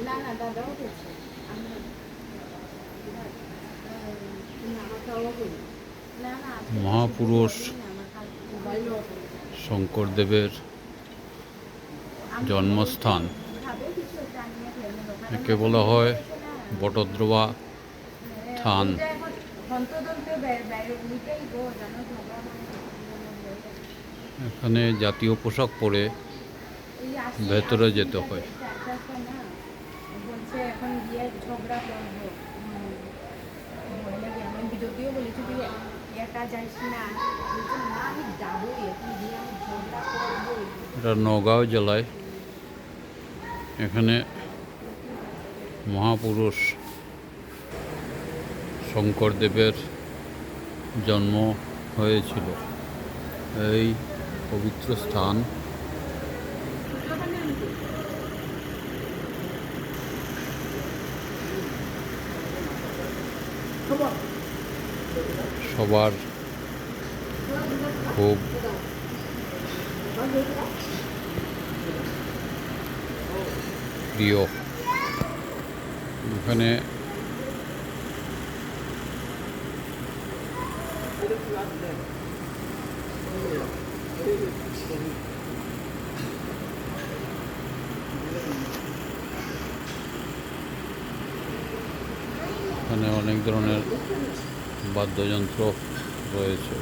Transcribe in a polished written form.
না না দাদাও করছে আমি আমার খাওয়া করি না না মহাপুরুষ শঙ্করদেবের জন্মস্থান। একে বলা হয় বটদ্রবা থান। এখানে জাতীয় পোশাক পরে ভেতরে যেতে হয়। এখন গিয়ে ঝগড়া করবো যদিও বলেছি তুই একা যাইস না আমি যাবোই এখন গিয়ে আমি ঝগড়া করবোই। এটা নগাঁও জেলায়। এখানে মহাপুরুষ শঙ্করদেবের জন্ম হয়েছিল। এই পবিত্র স্থান সবার খুব প্রিয়। এখানে এখানে অনেক ধরনের বাদ্যযন্ত্র রয়েছে।